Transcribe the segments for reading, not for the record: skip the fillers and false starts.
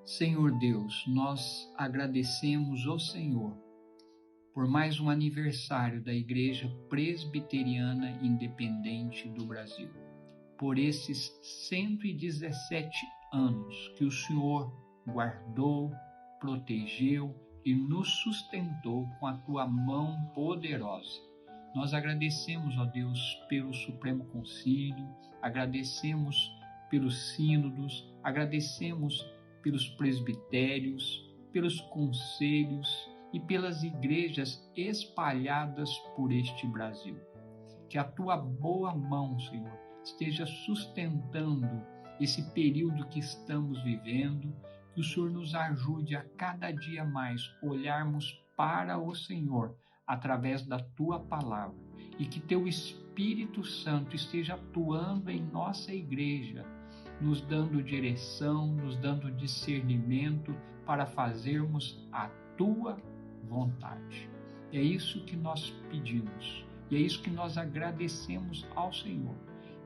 Senhor Deus, nós agradecemos ao Senhor por mais um aniversário da Igreja Presbiteriana Independente do Brasil, por esses 117 anos que o Senhor guardou, protegeu e nos sustentou com a tua mão poderosa. Nós agradecemos, ó Deus, pelo Supremo Concílio, agradecemos pelos sínodos, agradecemos pelos presbitérios, pelos conselhos e pelas igrejas espalhadas por este Brasil. Que a tua boa mão, Senhor, esteja sustentando esse período que estamos vivendo, que o Senhor nos ajude a cada dia mais olharmos para o Senhor através da tua palavra e que teu Espírito Santo esteja atuando em nossa igreja, nos dando direção, nos dando discernimento para fazermos a tua vontade. É isso que nós pedimos e é isso que nós agradecemos ao Senhor.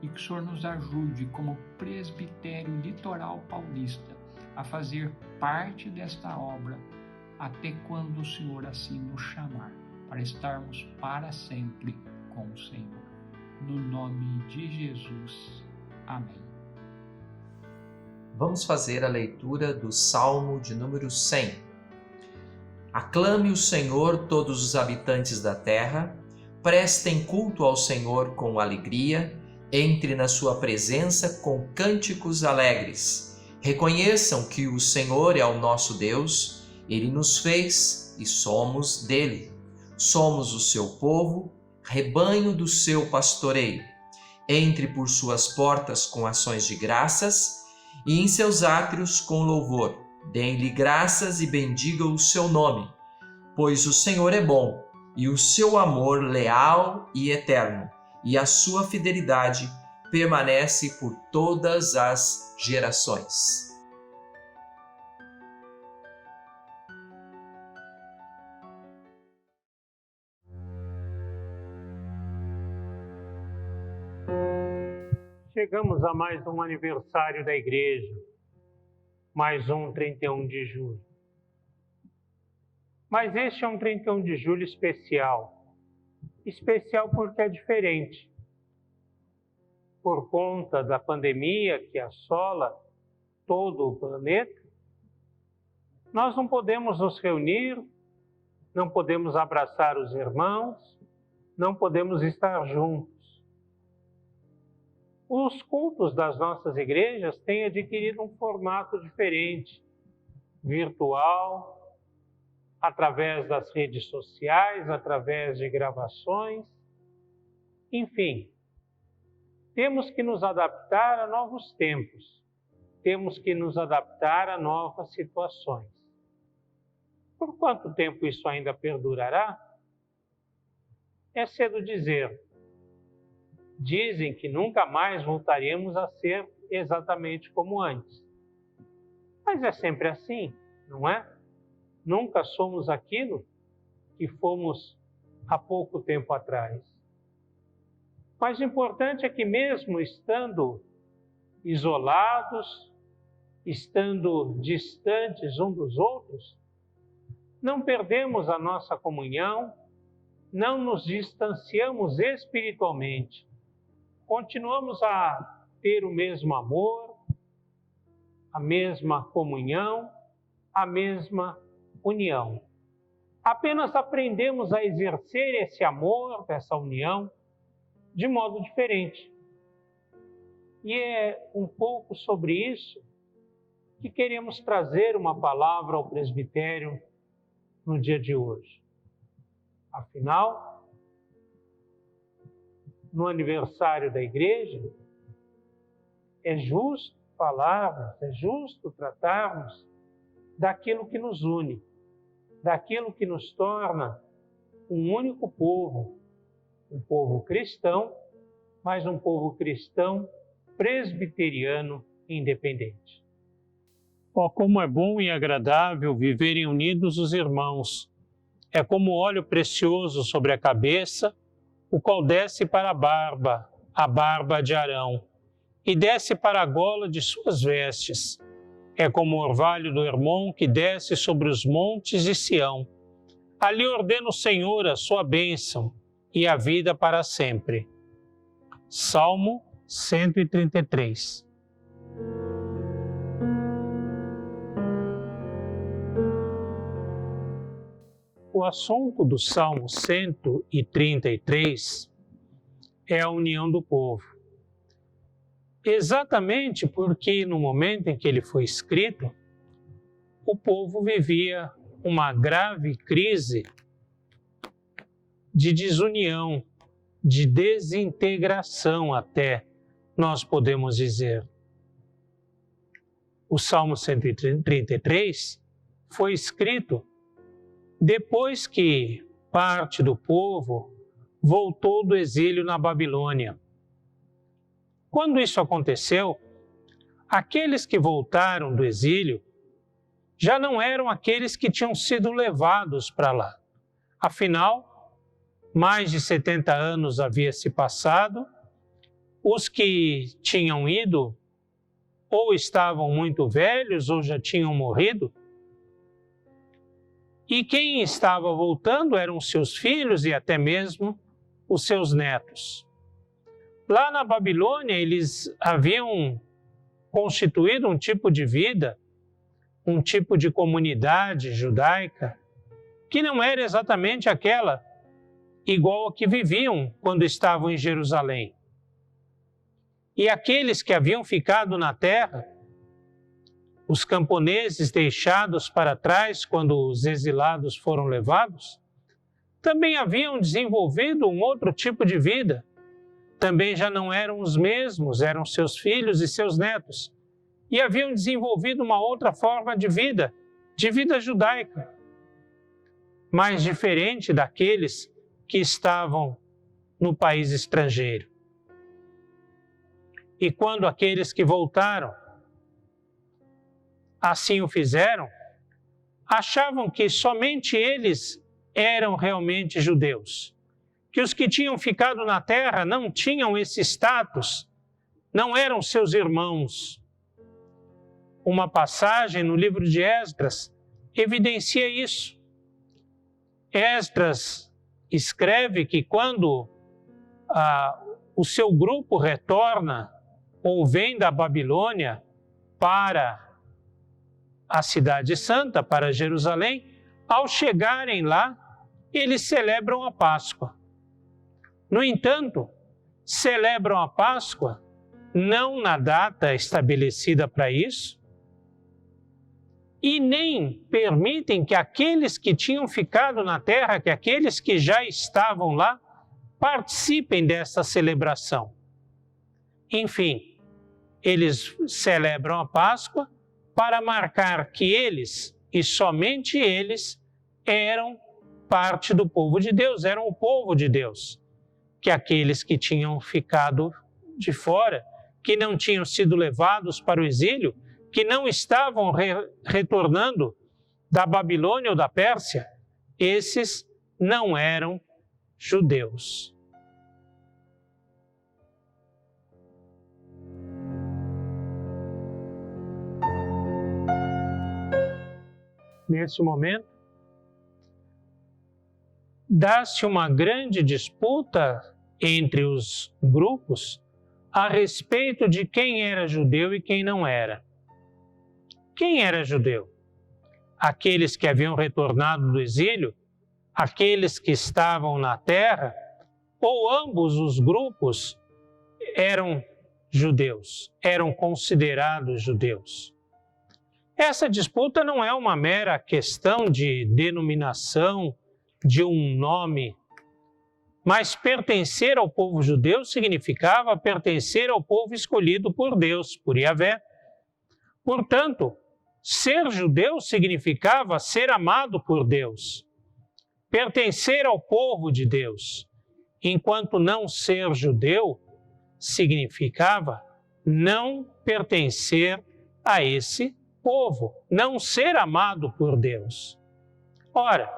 E que o Senhor nos ajude, como presbitério litoral paulista, a fazer parte desta obra até quando o Senhor assim nos chamar, para estarmos para sempre com o Senhor. No nome de Jesus. Amém. Vamos fazer a leitura do Salmo de número 100. Aclame o Senhor, todos os habitantes da terra, prestem culto ao Senhor com alegria, entre na sua presença com cânticos alegres. Reconheçam que o Senhor é o nosso Deus, Ele nos fez e somos dele. Somos o seu povo, rebanho do seu pastoreio. Entre por suas portas com ações de graças e em seus átrios com louvor. Deem-lhe graças e bendigam o seu nome, pois o Senhor é bom e o seu amor leal e eterno, e a sua fidelidade permanece por todas as gerações. Chegamos a mais um aniversário da igreja, mais um 31 de julho. Mas este é um 31 de julho especial. Especial porque é diferente. Por conta da pandemia que assola todo o planeta, nós não podemos nos reunir, não podemos abraçar os irmãos, não podemos estar juntos. Os cultos das nossas igrejas têm adquirido um formato diferente, virtual, através das redes sociais, através de gravações, enfim. Temos que nos adaptar a novos tempos, temos que nos adaptar a novas situações. Por quanto tempo isso ainda perdurará? É cedo dizer. Dizem que nunca mais voltaremos a ser exatamente como antes. Mas é sempre assim, não é? Nunca somos aquilo que fomos há pouco tempo atrás. Mas o importante é que mesmo estando isolados, estando distantes um dos outros, não perdemos a nossa comunhão, não nos distanciamos espiritualmente. Continuamos a ter o mesmo amor, a mesma comunhão, a mesma união. Apenas aprendemos a exercer esse amor, essa união, de modo diferente. E é um pouco sobre isso que queremos trazer uma palavra ao presbitério no dia de hoje. Afinal, no aniversário da igreja, é justo falarmos, é justo tratarmos daquilo que nos une, daquilo que nos torna um único povo, um povo cristão, mas um povo cristão presbiteriano independente. Oh, como é bom e agradável viverem unidos os irmãos. É como óleo precioso sobre a cabeça, o qual desce para a barba de Arão, e desce para a gola de suas vestes, É como o orvalho do Hermon que desce sobre os montes de Sião. Ali ordena o Senhor a sua bênção e a vida para sempre. Salmo 133. O assunto do Salmo 133 é a união do povo. Exatamente porque no momento em que ele foi escrito, o povo vivia uma grave crise de desunião, de desintegração até, nós podemos dizer. O Salmo 133 foi escrito depois que parte do povo voltou do exílio na Babilônia. Quando isso aconteceu, aqueles que voltaram do exílio já não eram aqueles que tinham sido levados para lá. Afinal, mais de 70 anos havia se passado, os que tinham ido ou estavam muito velhos ou já tinham morrido, e quem estava voltando eram seus filhos e até mesmo os seus netos. Lá na Babilônia, eles haviam constituído um tipo de vida, um tipo de comunidade judaica, que não era exatamente aquela igual a que viviam quando estavam em Jerusalém. E aqueles que haviam ficado na terra, os camponeses deixados para trás quando os exilados foram levados, também haviam desenvolvido um outro tipo de vida. Também já não eram os mesmos, eram seus filhos e seus netos. E haviam desenvolvido uma outra forma de vida judaica, mais diferente daqueles que estavam no país estrangeiro. E quando aqueles que voltaram assim o fizeram, achavam que somente eles eram realmente judeus, que os que tinham ficado na terra não tinham esse status, não eram seus irmãos. Uma passagem no livro de Esdras evidencia isso. Esdras escreve que quando o seu grupo retorna ou vem da Babilônia para a cidade santa, para Jerusalém, ao chegarem lá, eles celebram a Páscoa. No entanto, celebram a Páscoa não na data estabelecida para isso, e nem permitem que aqueles que tinham ficado na terra, que aqueles que já estavam lá, participem dessa celebração. Enfim, eles celebram a Páscoa para marcar que eles, e somente eles, eram parte do povo de Deus, eram o povo de Deus. Que aqueles que tinham ficado de fora, que não tinham sido levados para o exílio, que não estavam retornando da Babilônia ou da Pérsia, esses não eram judeus. Nesse momento, dá-se uma grande disputa entre os grupos a respeito de quem era judeu e quem não era. Quem era judeu? Aqueles que haviam retornado do exílio? Aqueles que estavam na terra? Ou ambos os grupos eram judeus, eram considerados judeus? Essa disputa não é uma mera questão de denominação, de um nome, mas pertencer ao povo judeu significava pertencer ao povo escolhido por Deus, por Yahvé. Portanto, ser judeu significava ser amado por Deus, pertencer ao povo de Deus, enquanto não ser judeu significava não pertencer a esse povo, não ser amado por Deus. Ora,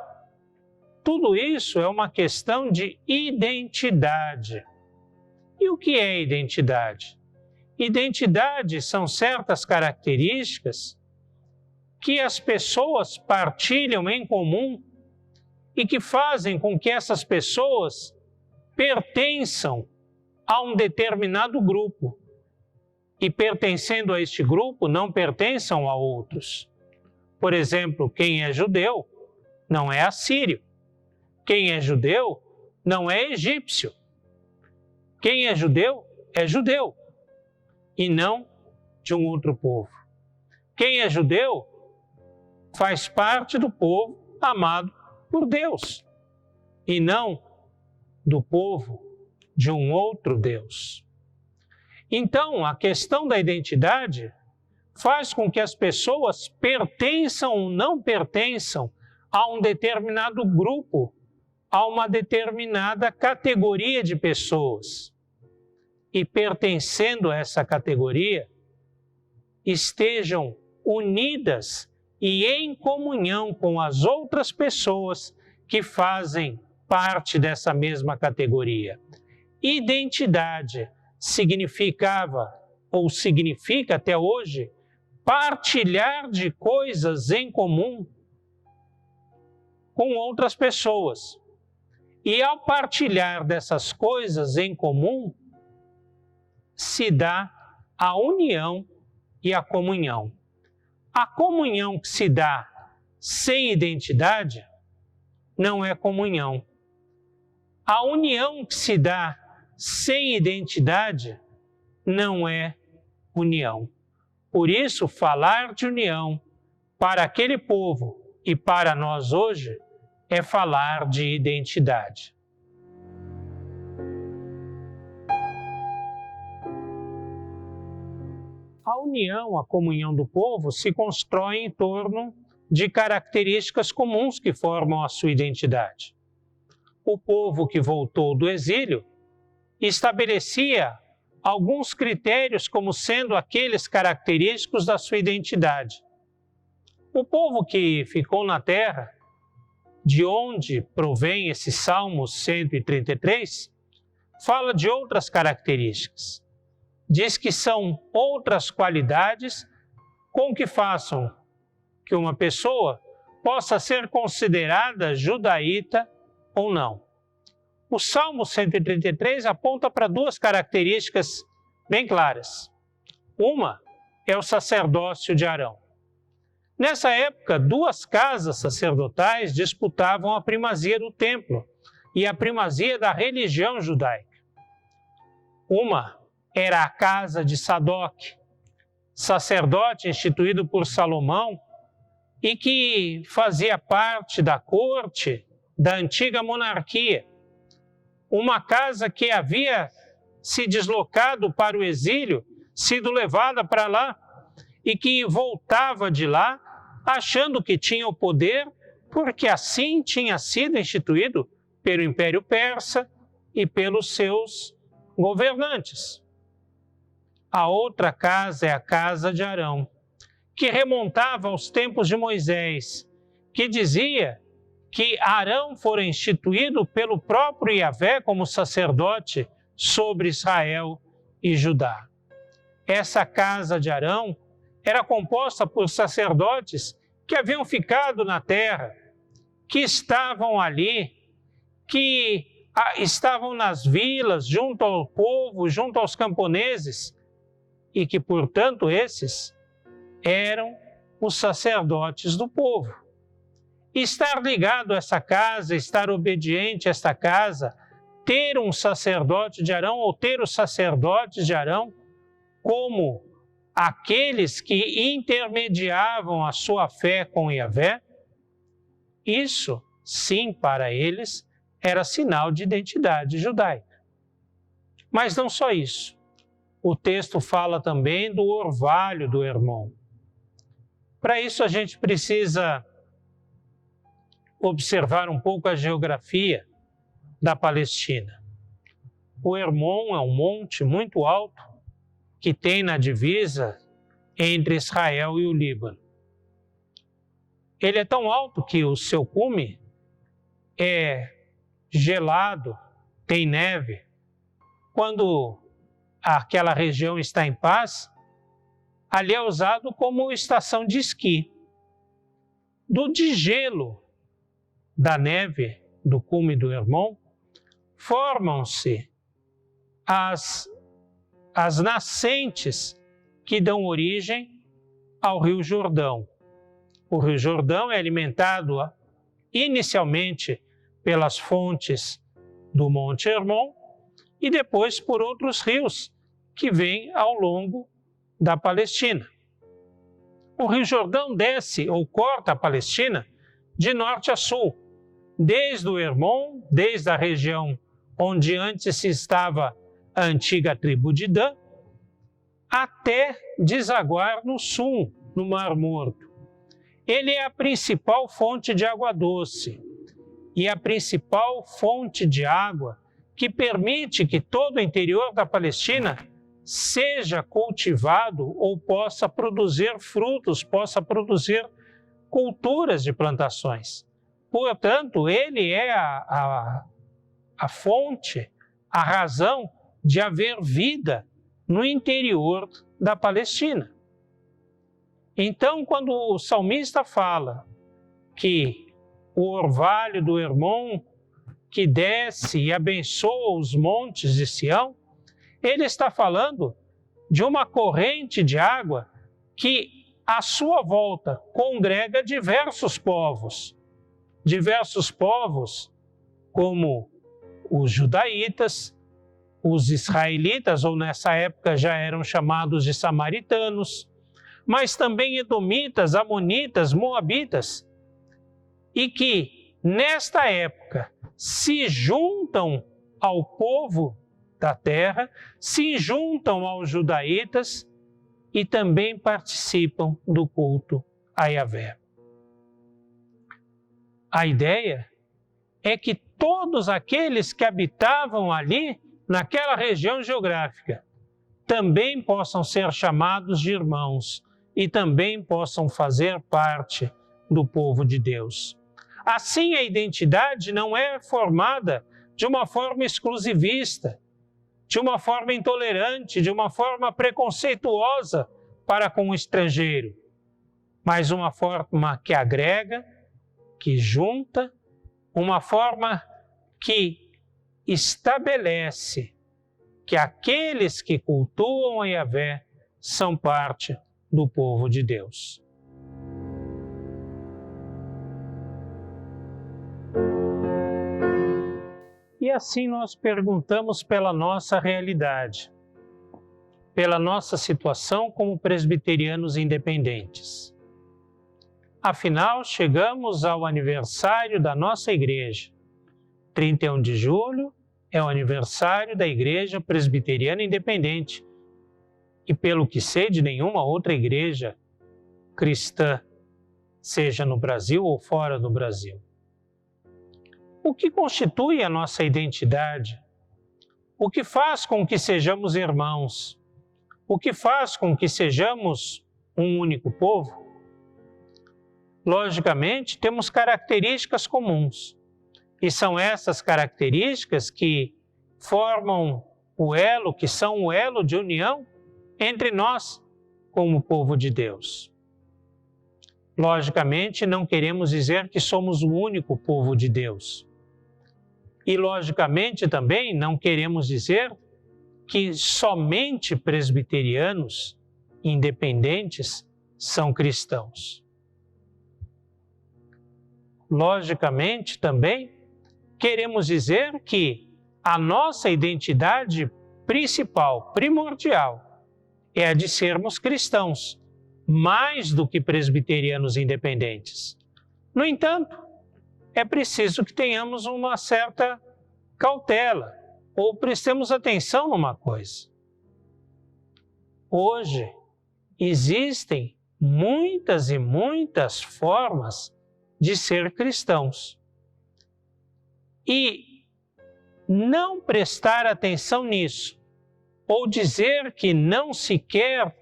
tudo isso é uma questão de identidade. E o que é identidade? Identidade são certas características que as pessoas partilham em comum e que fazem com que essas pessoas pertençam a um determinado grupo. E pertencendo a este grupo, não pertençam a outros. Por exemplo, quem é judeu não é assírio. Quem é judeu não é egípcio. Quem é judeu e não de um outro povo. Quem é judeu faz parte do povo amado por Deus e não do povo de um outro Deus. Então, a questão da identidade faz com que as pessoas pertençam ou não pertençam a um determinado grupo, a uma determinada categoria de pessoas. E pertencendo a essa categoria, estejam unidas e em comunhão com as outras pessoas que fazem parte dessa mesma categoria. Identidade significava, ou significa até hoje, partilhar de coisas em comum com outras pessoas. E ao partilhar dessas coisas em comum, se dá a união e a comunhão. A comunhão que se dá sem identidade não é comunhão. A união que se dá sem identidade não é união. Por isso, falar de união para aquele povo e para nós hoje é falar de identidade. A união, a comunhão do povo se constrói em torno de características comuns que formam a sua identidade. O povo que voltou do exílio estabelecia alguns critérios como sendo aqueles característicos da sua identidade. O povo que ficou na terra, de onde provém esse Salmo 133, fala de outras características. Diz que são outras qualidades com que façam que uma pessoa possa ser considerada judaíta ou não. O Salmo 133 aponta para duas características bem claras. Uma é o sacerdócio de Arão. Nessa época, duas casas sacerdotais disputavam a primazia do templo e a primazia da religião judaica. Uma era a casa de Sadoc, sacerdote instituído por Salomão e que fazia parte da corte da antiga monarquia. Uma casa que havia se deslocado para o exílio, sido levada para lá e que voltava de lá achando que tinha o poder, porque assim tinha sido instituído pelo Império Persa e pelos seus governantes. A outra casa é a casa de Arão, que remontava aos tempos de Moisés, que dizia que Arão fora instituído pelo próprio Yahvé como sacerdote sobre Israel e Judá. Essa casa de Arão era composta por sacerdotes que haviam ficado na terra, que estavam ali, que estavam nas vilas, junto ao povo, junto aos camponeses, e que, portanto, esses eram os sacerdotes do povo. Estar ligado a essa casa, estar obediente a esta casa, ter um sacerdote de Arão ou ter os sacerdotes de Arão como aqueles que intermediavam a sua fé com Yahvé, isso, sim, para eles, era sinal de identidade judaica. Mas não só isso. O texto fala também do orvalho do Hermon. Para isso, a gente precisa observar um pouco a geografia da Palestina. O Hermon é um monte muito alto que tem na divisa entre Israel e o Líbano. Ele é tão alto que o seu cume é gelado, tem neve. Quando aquela região está em paz, ali é usado como estação de esqui. do degelo da neve do cume do Hermon, formam-se as nascentes que dão origem ao Rio Jordão. O Rio Jordão é alimentado inicialmente pelas fontes do Monte Hermon e depois por outros rios que vêm ao longo da Palestina. O Rio Jordão desce ou corta a Palestina de norte a sul, desde o Hermon, desde a região onde antes se estava a antiga tribo de Dan, até desaguar no sul, no Mar Morto. Ele é a principal fonte de água doce e a principal fonte de água que permite que todo o interior da Palestina seja cultivado ou possa produzir frutos, possa produzir culturas de plantações. Portanto, ele é a fonte, a razão de haver vida no interior da Palestina. Então, quando o salmista fala que o orvalho do Hermon que desce e abençoa os montes de Sião, ele está falando de uma corrente de água que, à sua volta, congrega diversos povos como os judaítas, os israelitas, ou nessa época já eram chamados de samaritanos, mas também edomitas, amonitas, moabitas, e que, nesta época, se juntam ao povo da terra, se juntam aos judaítas e também participam do culto a Yahvé. A ideia é que todos aqueles que habitavam ali, naquela região geográfica, também possam ser chamados de irmãos e também possam fazer parte do povo de Deus. Assim, a identidade não é formada de uma forma exclusivista, de uma forma intolerante, de uma forma preconceituosa para com o estrangeiro, mas uma forma que agrega, que junta, uma forma que estabelece que aqueles que cultuam a Yahvé são parte do povo de Deus. E assim nós perguntamos pela nossa realidade, pela nossa situação como presbiterianos independentes. Afinal, chegamos ao aniversário da nossa igreja. 31 de julho é o aniversário da Igreja Presbiteriana Independente. E pelo que sei, de nenhuma outra igreja cristã, seja no Brasil ou fora do Brasil. O que constitui a nossa identidade? O que faz com que sejamos irmãos? O que faz com que sejamos um único povo? Logicamente, temos características comuns. E são essas características que formam o elo, que são o elo de união entre nós como povo de Deus. Logicamente, não queremos dizer que somos o único povo de Deus. E, logicamente, também não queremos dizer que somente presbiterianos independentes são cristãos. Logicamente, também queremos dizer que a nossa identidade principal, primordial, é a de sermos cristãos, mais do que presbiterianos independentes. No entanto, é preciso que tenhamos uma certa cautela, ou prestemos atenção numa coisa. Hoje, existem muitas e muitas formas de ser cristãos. E não prestar atenção nisso, ou dizer que não se quer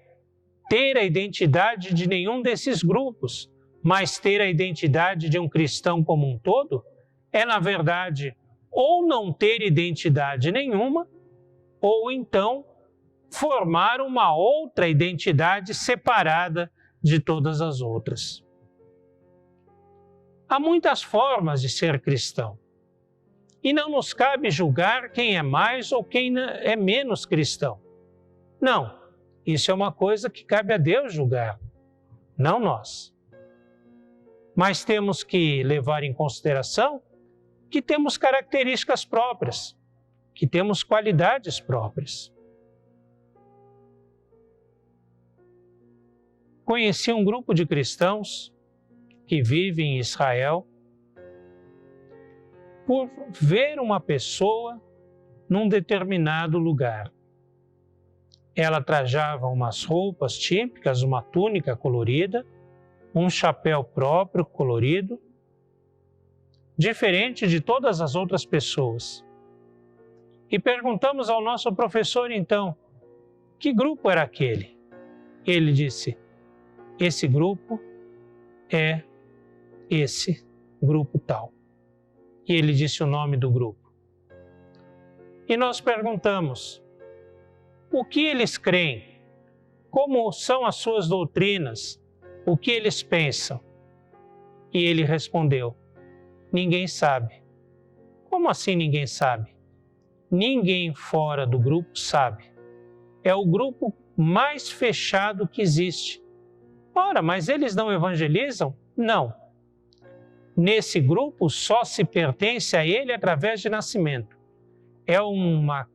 ter a identidade de nenhum desses grupos, mas ter a identidade de um cristão como um todo, é, na verdade, ou não ter identidade nenhuma, ou então formar uma outra identidade separada de todas as outras. Há muitas formas de ser cristão. E não nos cabe julgar quem é mais ou quem é menos cristão. Não, isso é uma coisa que cabe a Deus julgar, não nós. Mas temos que levar em consideração que temos características próprias, que temos qualidades próprias. Conheci um grupo de cristãos que vivem em Israel por ver uma pessoa num determinado lugar. Ela trajava umas roupas típicas, uma túnica colorida, um chapéu próprio colorido, diferente de todas as outras pessoas. E perguntamos ao nosso professor, então, que grupo era aquele? Ele disse, esse grupo é esse grupo tal. E ele disse o nome do grupo. E nós perguntamos, o que eles creem? Como são as suas doutrinas? O que eles pensam? E ele respondeu, ninguém sabe. Como assim ninguém sabe? Ninguém fora do grupo sabe. É o grupo mais fechado que existe. Ora, mas eles não evangelizam? Não. Nesse grupo só se pertence a ele através de nascimento. É uma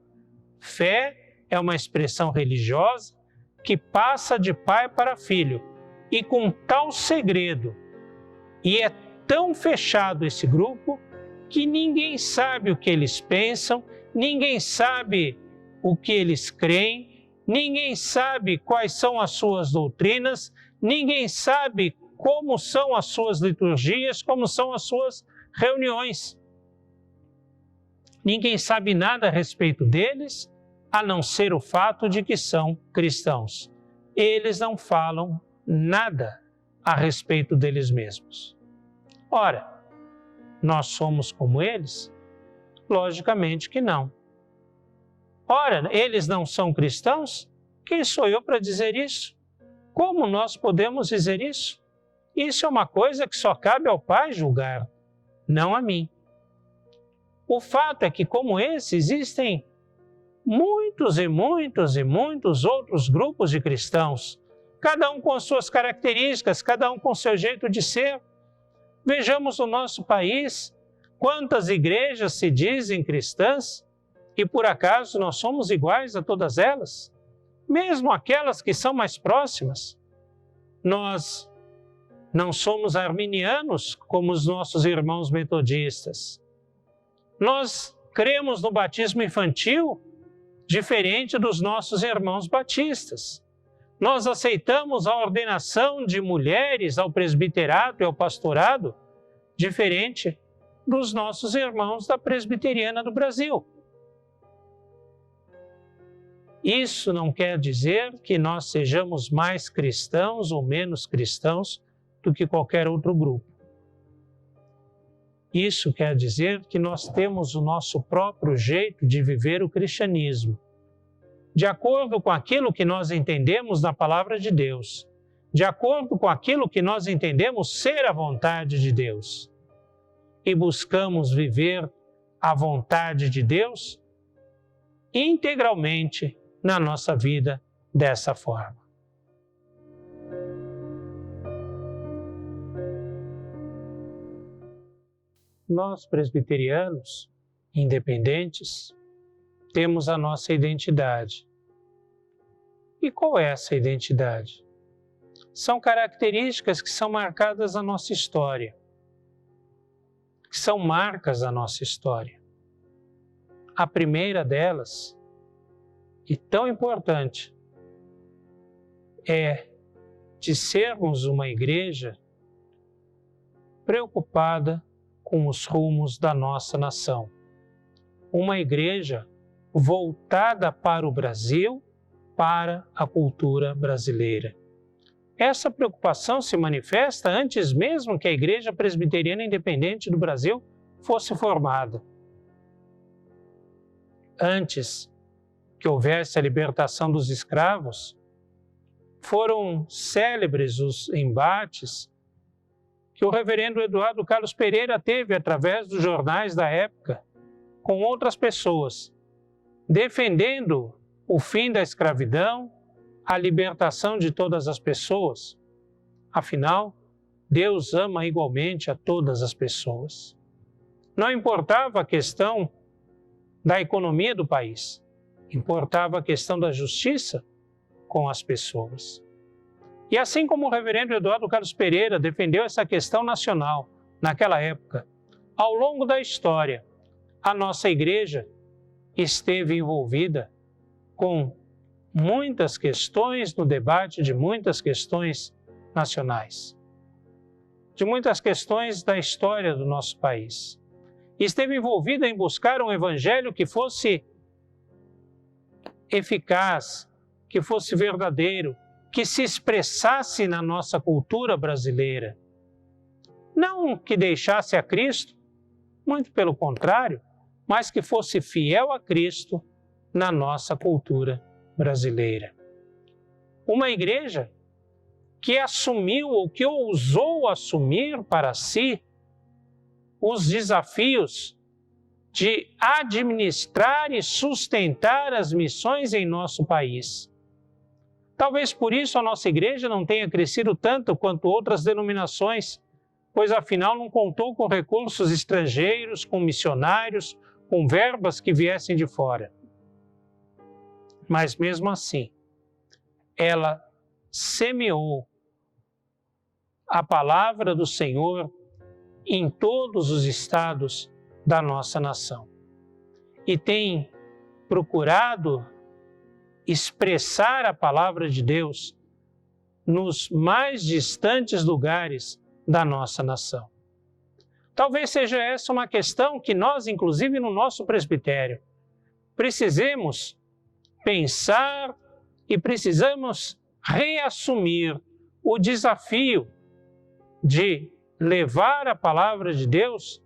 fé, é uma expressão religiosa que passa de pai para filho e com tal segredo. E é tão fechado esse grupo que ninguém sabe o que eles pensam, ninguém sabe o que eles creem, ninguém sabe quais são as suas doutrinas, ninguém sabe como são as suas liturgias, como são as suas reuniões. Ninguém sabe nada a respeito deles, a não ser o fato de que são cristãos. Eles não falam nada a respeito deles mesmos. Ora, nós somos como eles? Logicamente que não. Ora, eles não são cristãos? Quem sou eu para dizer isso? Como nós podemos dizer isso? Isso é uma coisa que só cabe ao Pai julgar, não a mim. O fato é que, como esse, existem muitos e muitos e muitos outros grupos de cristãos, cada um com as suas características, cada um com o seu jeito de ser. Vejamos no nosso país quantas igrejas se dizem cristãs e, por acaso, nós somos iguais a todas elas, mesmo aquelas que são mais próximas. Nós não somos arminianos como os nossos irmãos metodistas. Nós cremos no batismo infantil diferente dos nossos irmãos batistas. Nós aceitamos a ordenação de mulheres ao presbiterato e ao pastorado diferente dos nossos irmãos da Presbiteriana do Brasil. Isso não quer dizer que nós sejamos mais cristãos ou menos cristãos do que qualquer outro grupo. Isso quer dizer que nós temos o nosso próprio jeito de viver o cristianismo, de acordo com aquilo que nós entendemos na palavra de Deus, de acordo com aquilo que nós entendemos ser a vontade de Deus. E buscamos viver a vontade de Deus integralmente na nossa vida dessa forma. Nós, presbiterianos, independentes, temos a nossa identidade. E qual é essa identidade? São características que são marcadas na nossa história, que são marcas da nossa história. A primeira delas, e tão importante, é de sermos uma igreja preocupada com os rumos da nossa nação. Uma igreja voltada para o Brasil, para a cultura brasileira. Essa preocupação se manifesta antes mesmo que a Igreja Presbiteriana Independente do Brasil fosse formada. Antes que houvesse a libertação dos escravos, foram célebres os embates que o reverendo Eduardo Carlos Pereira teve através dos jornais da época com outras pessoas, defendendo o fim da escravidão, a libertação de todas as pessoas. Afinal, Deus ama igualmente a todas as pessoas. Não importava a questão da economia do país, importava a questão da justiça com as pessoas. E assim como o reverendo Eduardo Carlos Pereira defendeu essa questão nacional naquela época, ao longo da história, a nossa igreja esteve envolvida com muitas questões no debate de muitas questões nacionais, de muitas questões da história do nosso país. Esteve envolvida em buscar um evangelho que fosse eficaz, que fosse verdadeiro, que se expressasse na nossa cultura brasileira. Não que deixasse a Cristo, muito pelo contrário, mas que fosse fiel a Cristo na nossa cultura brasileira. Uma igreja que assumiu ou que ousou assumir para si os desafios de administrar e sustentar as missões em nosso país. Talvez por isso a nossa igreja não tenha crescido tanto quanto outras denominações, pois afinal não contou com recursos estrangeiros, com missionários, com verbas que viessem de fora. Mas mesmo assim, ela semeou a palavra do Senhor em todos os estados da nossa nação e tem procurado expressar a palavra de Deus nos mais distantes lugares da nossa nação. Talvez seja essa uma questão que nós, inclusive no nosso presbitério, precisemos pensar e precisamos reassumir o desafio de levar a palavra de Deus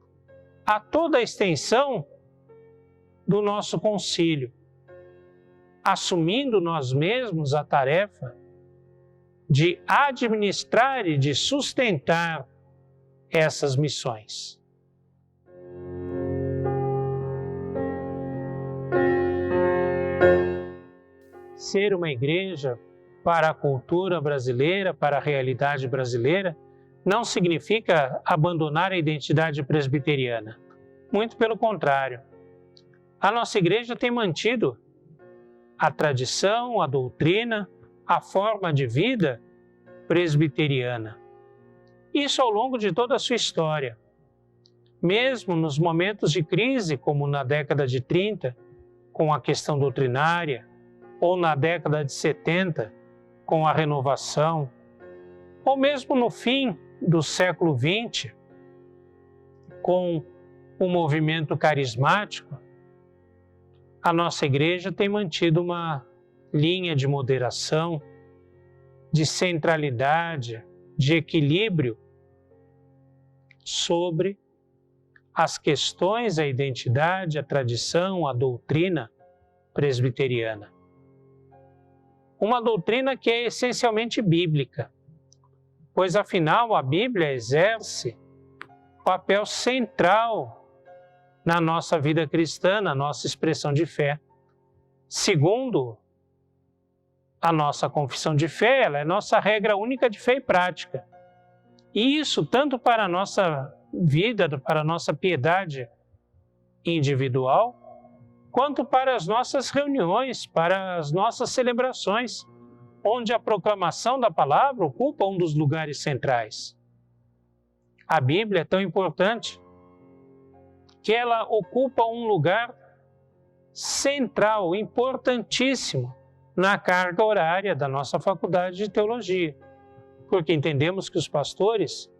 a toda a extensão do nosso concílio, assumindo nós mesmos a tarefa de administrar e de sustentar essas missões. Ser uma igreja para a cultura brasileira, para a realidade brasileira, não significa abandonar a identidade presbiteriana. Muito pelo contrário. A nossa igreja tem mantido a tradição, a doutrina, a forma de vida presbiteriana. Isso ao longo de toda a sua história. Mesmo nos momentos de crise, como na década de 30, com a questão doutrinária, ou na década de 70, com a renovação, ou mesmo no fim do século XX, com o movimento carismático, a nossa igreja tem mantido uma linha de moderação, de centralidade, de equilíbrio sobre as questões da identidade, a tradição, a doutrina presbiteriana. Uma doutrina que é essencialmente bíblica, pois afinal a Bíblia exerce papel central na nossa vida cristã, na nossa expressão de fé. Segundo a nossa confissão de fé, ela é nossa regra única de fé e prática. E isso tanto para a nossa vida, para a nossa piedade individual, quanto para as nossas reuniões, para as nossas celebrações, onde a proclamação da palavra ocupa um dos lugares centrais. A Bíblia é tão importante que ela ocupa um lugar central, importantíssimo, na carga horária da nossa faculdade de teologia, porque entendemos que os pastores,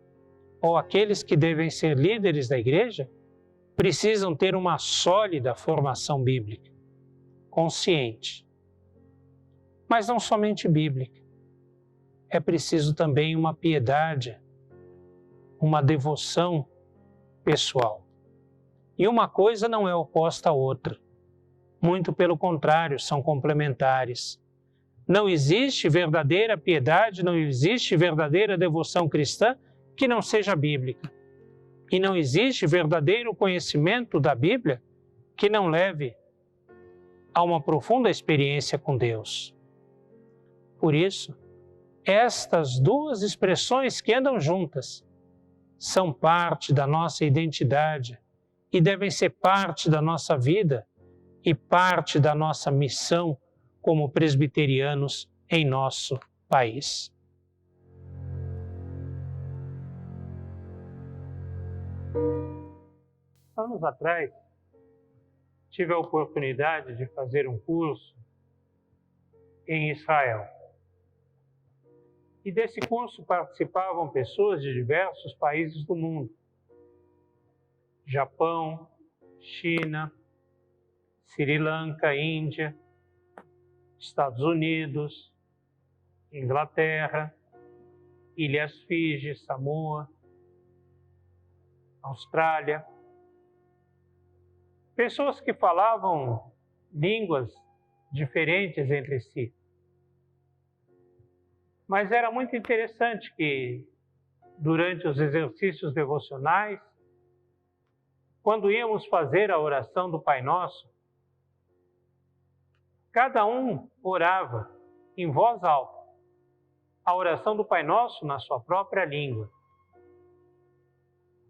ou aqueles que devem ser líderes da igreja, precisam ter uma sólida formação bíblica, consciente. Mas não somente bíblica. É preciso também uma piedade, uma devoção pessoal. E uma coisa não é oposta à outra. Muito pelo contrário, são complementares. Não existe verdadeira piedade, não existe verdadeira devoção cristã que não seja bíblica. E não existe verdadeiro conhecimento da Bíblia que não leve a uma profunda experiência com Deus. Por isso, estas duas expressões que andam juntas são parte da nossa identidade e devem ser parte da nossa vida e parte da nossa missão como presbiterianos em nosso país. Anos atrás, tive a oportunidade de fazer um curso em Israel. E desse curso participavam pessoas de diversos países do mundo. Japão, China, Sri Lanka, Índia, Estados Unidos, Inglaterra, Ilhas Fiji, Samoa, Austrália. Pessoas que falavam línguas diferentes entre si. Mas era muito interessante que, durante os exercícios devocionais, quando íamos fazer a oração do Pai Nosso, cada um orava em voz alta a oração do Pai Nosso na sua própria língua.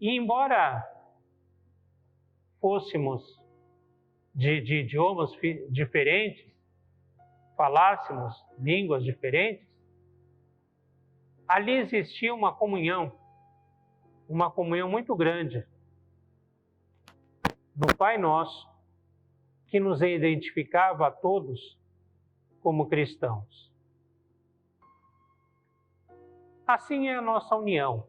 E embora fôssemos de idiomas diferentes, falássemos línguas diferentes, ali existia uma comunhão muito grande do Pai Nosso, que nos identificava a todos como cristãos. Assim é a nossa união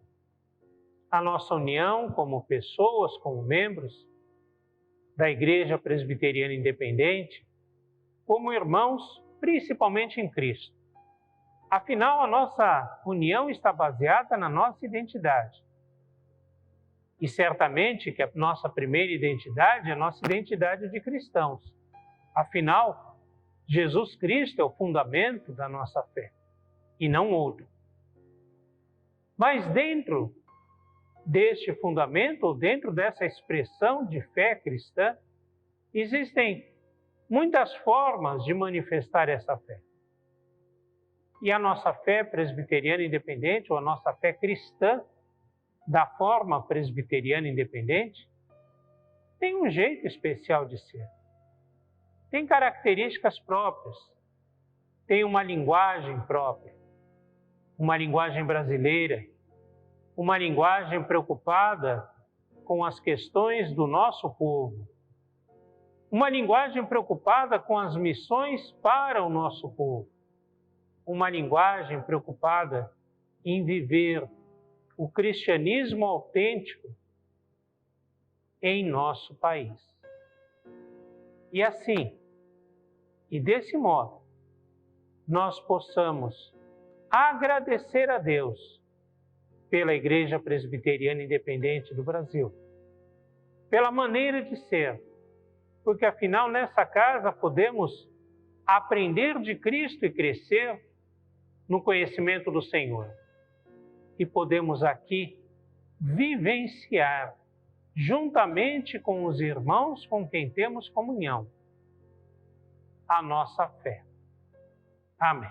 como pessoas, como membros da Igreja Presbiteriana Independente, como irmãos, principalmente em Cristo. Afinal, a nossa união está baseada na nossa identidade. E certamente que a nossa primeira identidade é a nossa identidade de cristãos. Afinal, Jesus Cristo é o fundamento da nossa fé, e não outro. Mas dentro deste fundamento, ou dentro dessa expressão de fé cristã, existem muitas formas de manifestar essa fé. E a nossa fé presbiteriana independente, ou a nossa fé cristã, da forma presbiteriana independente, tem um jeito especial de ser. Tem características próprias, tem uma linguagem própria, uma linguagem brasileira, uma linguagem preocupada com as questões do nosso povo, uma linguagem preocupada com as missões para o nosso povo, uma linguagem preocupada em viver o cristianismo autêntico em nosso país. E assim, e desse modo, nós possamos agradecer a Deus pela Igreja Presbiteriana Independente do Brasil, pela maneira de ser, porque afinal nessa casa podemos aprender de Cristo e crescer no conhecimento do Senhor. E podemos aqui vivenciar, juntamente com os irmãos com quem temos comunhão, a nossa fé. Amém.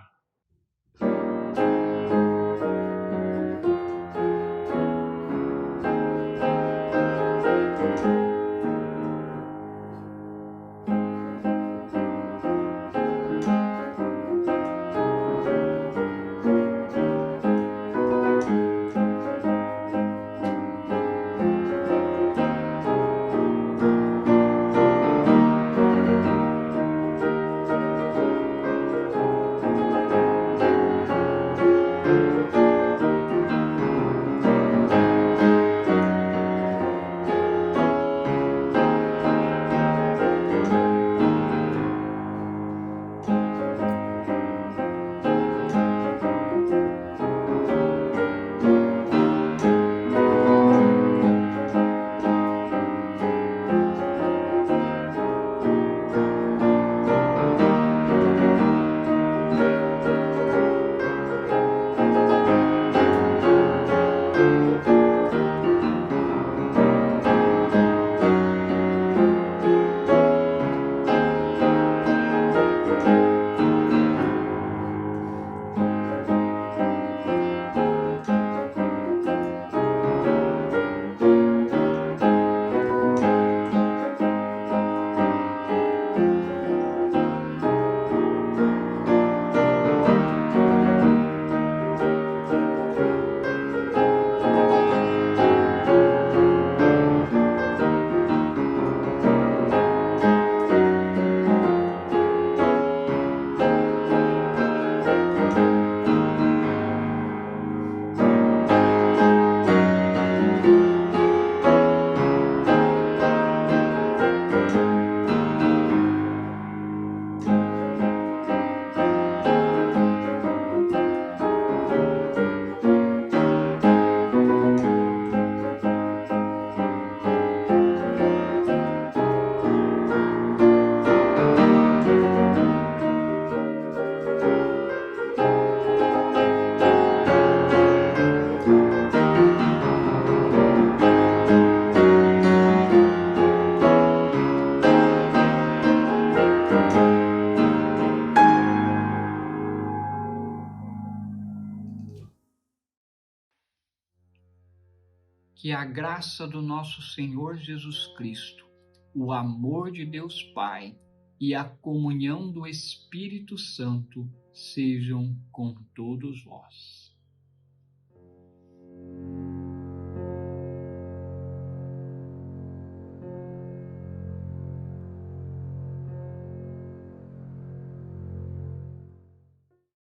Que a graça do nosso Senhor Jesus Cristo, o amor de Deus Pai e a comunhão do Espírito Santo sejam com todos vós.